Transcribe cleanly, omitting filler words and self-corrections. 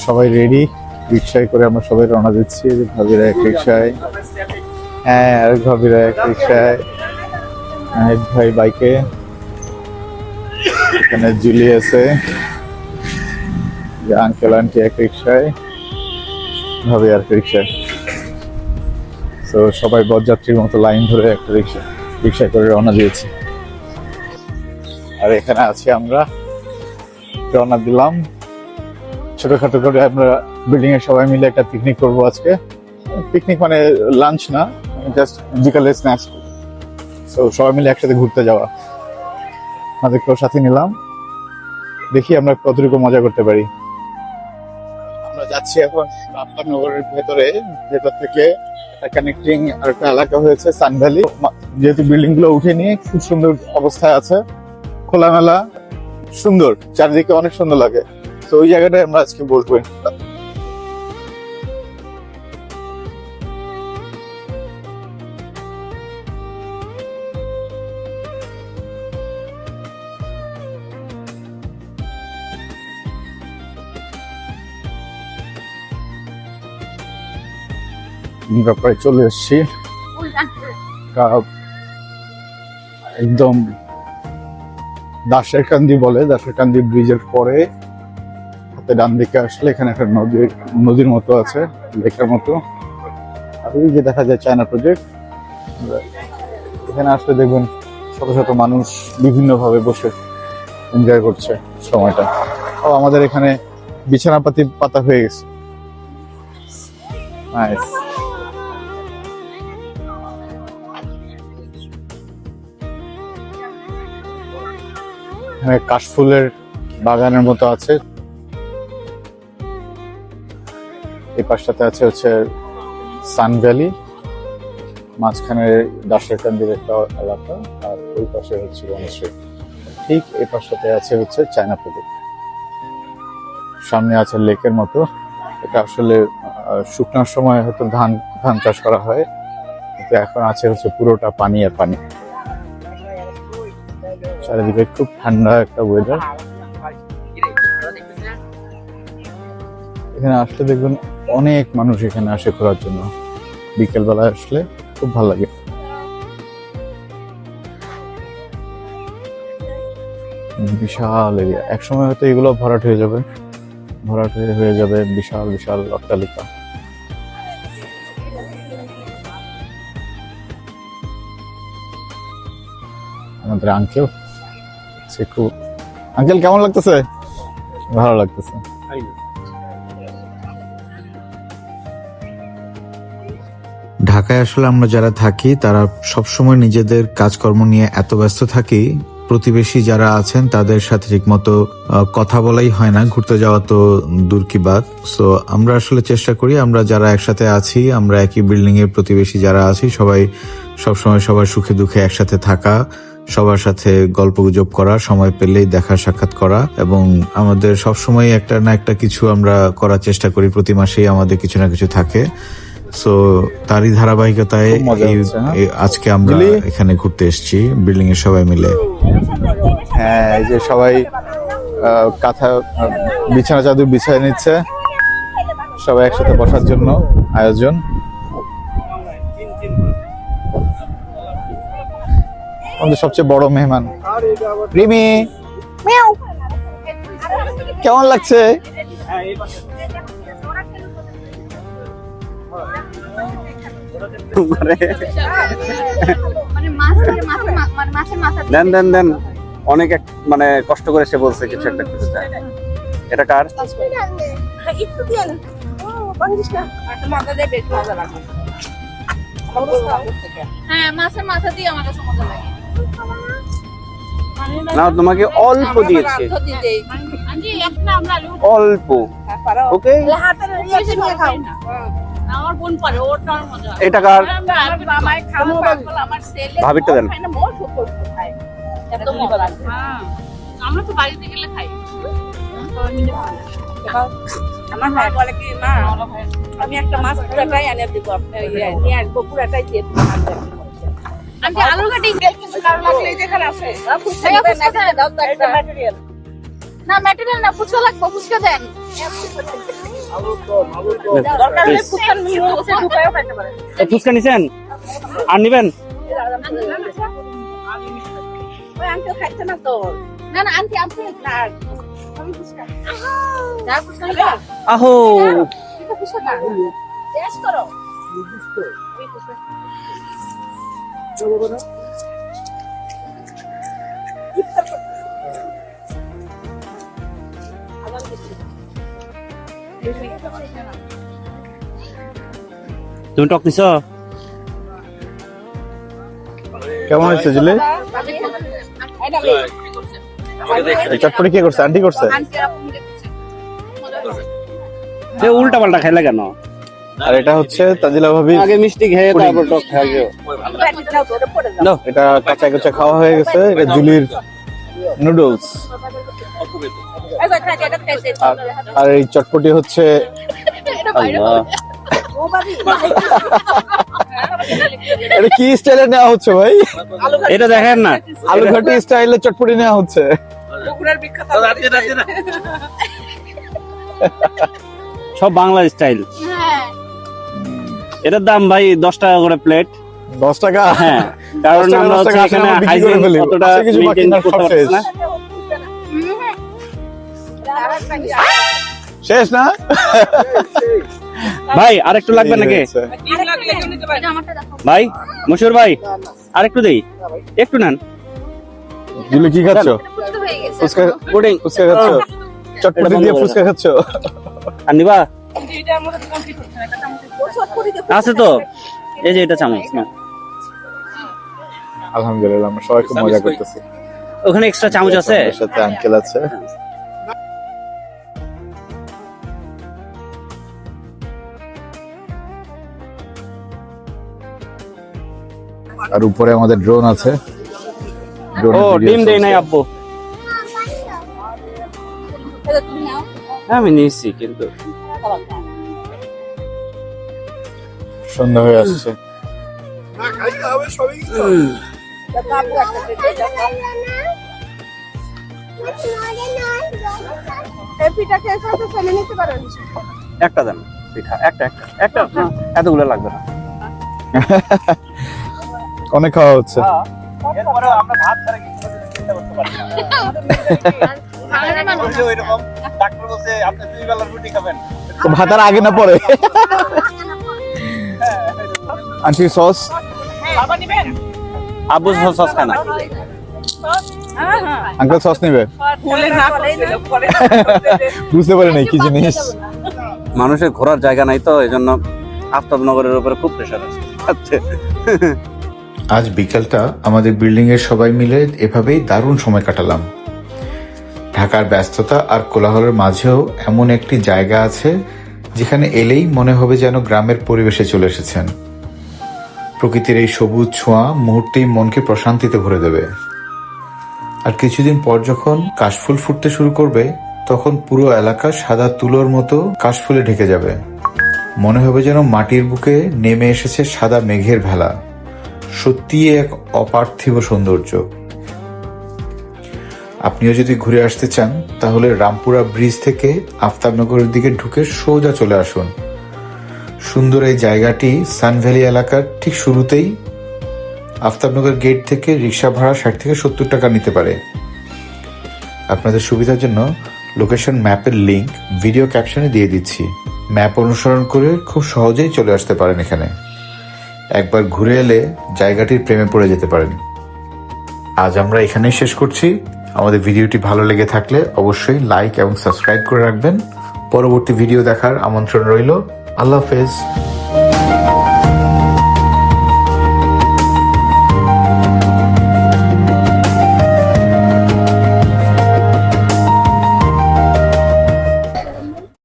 সবাই রেডি, রিক্সায় করে আমরা সবাই রওনা দিচ্ছি। ভাবিরা এক রিক্সায়, হ্যাঁ আর ভাবিরা এক রিক্সায়, নাহিদ ভাই বাইকে, এখানে জুলি আছে, আঙ্কেল আন্টি এক রিক্সায়, ভাবি আর রিক্সায়। তো সবাই বরযাত্রীর মতো লাইন ধরে একটা রিক্সায় করে রওনা দিয়েছি। আর এখানে আছি আমরা, রওনা দিলাম। ছোটখাটো করে আমরা বিল্ডিং এর সবাই মিলে একটা পিকনিক করবো আজকে। পিকনিক মানে লাঞ্চ না, জাস্ট বিকালে স্ন্যাক্স। তো সবাই মিলে একসাথে ঘুরতে যাওয়া, আমাদেরকেও সাথে নিলাম। দেখি আমরা কতটুকু মজা করতে পারি। আমরা যাচ্ছি এখন নগরের ভেতর থেকে কানেক্টিং আর একটা এলাকা হয়েছে সান ভ্যালি। যেহেতু বিল্ডিং গুলো উঠে নিয়ে খুব সুন্দর অবস্থায় আছে, খোলামেলা, সুন্দর, চারিদিকে অনেক সুন্দর লাগে। তো ওই জায়গাটায় আমরা আজকে বলবো। আমরা প্রায় চলে এসছি একদম দাসেরকান্দি বলে, দাসেরকান্দি ব্রিজের পরে হাতে ডান দিকে আসলে এখানে একটা নদীর মতো আছে, লেকের মতো। আর ওই যে দেখা যায় চায়না প্রজেক্ট। এখানে আসলে দেখবেন শত শত মানুষ বিভিন্ন ভাবে বসে এনজয় করছে সময়টা। ও আমাদের এখানে বিছানাপাতি পাতা হয়ে গেছে, নাইস। এখানে কাশফুলের বাগানের মতো আছে। এই পাশটাতে আছে হচ্ছে সান ভ্যালি, মাঝখানে দাসেরকান্দির একটা এলাকা, আর ওই পাশে হচ্ছে বনশ্রী। ঠিক এই পাশটাতে আছে হচ্ছে চায়না প্রজেক্ট। সামনে আছে লেকের মতো। এটা আসলে শুকনোর সময় হয়তো ধান চাষ করা হয়, কিন্তু এখন আছে হচ্ছে পুরোটা পানি আর পানি। চারিদিকে খুব ঠান্ডা একটা ওয়েদার। এখানে আসলে দেখবেন অনেক মানুষ এখানে আসে ঘোরার জন্য। বিকেল বেলা আসলে খুব ভালো লাগে। বিশাল এরিয়া, একসময় হয়তো এগুলো ভরাট হয়ে যাবে, বিশাল বিশাল অট্টালিকা। আমাদের আঙ্কেল, আঙ্কেল কেমন লাগতেছে? ভালো লাগতেছে। ঢাকায় আসলে আমরা যারা থাকি তারা সবসময় নিজেদের কাজকর্ম নিয়ে এত ব্যস্ত থাকি, প্রতিবেশী যারা আছেন তাদের সাথে ঠিকমতো কথা বলাই হয় না, ঘুরতে যাওয়া তো দূর কি বাত। সো আমরা আসলে চেষ্টা করি, আমরা যারা একসাথে আছি, আমরা একই বিল্ডিং এর প্রতিবেশী যারা আছি, সবাই সবসময় সবার সুখে দুঃখে একসাথে থাকা, সবার সাথে গল্পগুজব করা, সময় পেলেই দেখা সাক্ষাৎ করা, এবং আমাদের সবসময় একটা না একটা কিছু আমরা করার চেষ্টা করি। প্রতি মাসেই আমাদের কিছু না কিছু থাকে। সো তারই ধারাবাহিকতায় আজকে আমরা এখানে ঘুরতে এসেছি বিল্ডিং এর সবাই মিলে। হ্যাঁ, এই যে সবাই কাঁথা বিছানা চাদর বিছায় নিচ্ছে, সবাই একসাথে বসার জন্য আয়োজন। আমাদের সবচেয়ে বড় মেহমান রিমি, কেমন লাগছে? দেন অনেক মানে কষ্ট করে সে বলছে কিছু একটা কিছু চায়। এটা কার? না, তোমাকে অল্প দিয়েছে, অল্প। ওকে, এটা কার? ভাবিরটা দেন। আমরা তো বাড়িতে গেলে খাই। আমার ভাই বলে কি, মা আমি একটা মাছ পুরাটাই এনে দেবো, নিয়ে আসবো, পুরাটাই দিয়ে দেবো। আমি আলু কাটি কিছু কারো লাগলে যেখানে আছে না ম্যাটেরিয়াল না, ফুচকা লাগবে, ফুচকা দেন। দরকার হলে ফুচকার মিনিমাম আছে ঢুকায়ও খাইতে পারেন। ফুচকা নিছেন আর নিবেন? ওই আঙ্কেল খাইছে না তো। না না আনছি আনছি না, আমি ফুচকা। যা ফুচকা নিবা আহো এটা ফুচকা না টেস্ট করো। তুমি টক নিছ? কেমন হয়েছে জিলে? এই চটপটি কে করছে? আন্টি করছে? উল্টা পাল্টা খাইলে কেন? আর এটা হচ্ছে তাজিলা ভাবি, আগে মিষ্টি খেয়ে তারপর টক খাইও। এটা কাঁচা কাঁচা খাওয়া হয়ে গেছে। এটা জুলির নুডলস। আর এই চটপটি হচ্ছে আল্লাহ, এটা কি স্টাইলে নেওয়া হচ্ছে ভাই? এটা দেখেন না, আলু ঘাটি স্টাইলে চটপটি নেওয়া হচ্ছে। সব বাংলা স্টাইল। হ্যাঁ এটার দাম ভাই 10 টাকা করে প্লেট। 10 টাকা? হ্যাঁ, কারণ 10 টাকা, আমরা 10 টাকা এখানে আমরা বিক্রি করে হাইজিন ফেলি। অতটা আছে কিছু বাকি মেইনটেইন না, করতে সব পারছি শেষ। না। শেষ না ভাই আরেকটু লাগবে নাকি? এটা আমারটা দেখো ভাই মশুর ভাই আরেকটু দেই, একটু নেন। জুলি কি খাচ্ছ? ফুচকা হয়ে গেছে ফুচকা? পুডিং ফুচকা খাচ্ছ? চটপটি দিয়ে ফুচকা খাচ্ছ? আর নিবা? এটা আমাদের কমপ্লিট হচ্ছে না, এটা আমাদের চটপটি দিয়ে আছে তো, এই যে এটা চামচ না, আলহামদুলিল্লাহ আমরা সবাই খুব মজা করতেছি। ওখানে এক্সট্রা চামচ আছে। আমাদের সাথে আঙ্কেল আছে। আর উপরে আমাদের ড্রোন আছে। ও ডিম দেই নাই আব্বু। এটা তুমি নাও। আমি নিয়েছি কিন্তু সন্ধ্যা হয়ে আসছে। এটা আপু একটা দিতে যাও। এই পিঠা খেয়ে তো ফেলে নিতে পারেন। একটা দেন পিঠা, একটা একটা একটা না, এতগুলো লাগবে না। অনেক খাওয়া হচ্ছে। এরপরেও আমরা ভাত ছাড়া কিছু চিন্তা করতে পারি না। ভালো না মানুষ ওইরকম ডাক্তার বলছে আপনি 2 বেলা রুটি খাবেন। তো ভাতার আগে না পরে? Aunty sauce? বাবা নেবেন? আব্বু সস খায় না। হ্যাঁ হ্যাঁ। আঙ্কেল সস নিবে? বলে না পরে বুঝতে পারি নাই কি জিনিস। মানুষের ঘোরার জায়গা নাই তো, এজন্য আফতাবনগরের উপরে খুব প্রেশার আছে। আজ বিকালটা আমাদের বিল্ডিং এর সবাই মিলে এভাবেই দারুণ সময় কাটালাম। ঢাকার ব্যস্ততা আর কোলাহলের মাঝেও এমন একটি জায়গা আছে যেখানে এলেই মনে হবে যেন গ্রামের পরিবেশে চলে এসেছেন। প্রকৃতির এই সবুজ ছোঁয়া মুহূর্তেই মনকে প্রশান্তিতে ভরে দেবে। আর কিছুদিন পর যখন কাশফুল ফুটতে শুরু করবে তখন পুরো এলাকা সাদা তুলোর মতো কাশফুলে ঢেকে যাবে। মনে হবে যেন মাটির বুকে নেমে এসেছে সাদা মেঘের ভেলা। সত্যিই এক অপার্থিব সৌন্দর্য। আপনিও যদি ঘুরে আসতে চান তাহলে রামপুরা ব্রিজ থেকে আফতাবনগরের দিকে ঢুকে সোজা চলে আসুন। সুন্দর এই জায়গাটি সানভ্যালি এলাকার ঠিক শুরুতেই। আফতাবনগর গেট থেকে রিক্সা ভাড়া 60 থেকে 70 টাকা নিতে পারে। আপনাদের সুবিধার জন্য লোকেশন ম্যাপের লিংক ভিডিও ক্যাপশনে দিয়ে দিচ্ছি। ম্যাপ অনুসরণ করে খুব সহজেই চলে আসতে পারেন এখানে। একবার ঘুরে এলে জায়গাটির প্রেমে পড়ে যেতে পারেন। আজ আমরা এখানেই শেষ করছি। আমাদের ভিডিওটি ভালো লেগে থাকলে অবশ্যই লাইক এবং সাবস্ক্রাইব করে রাখবেন। পরবর্তী ভিডিও দেখার আমন্ত্রণ রইল। আল্লাহ হাফেজ।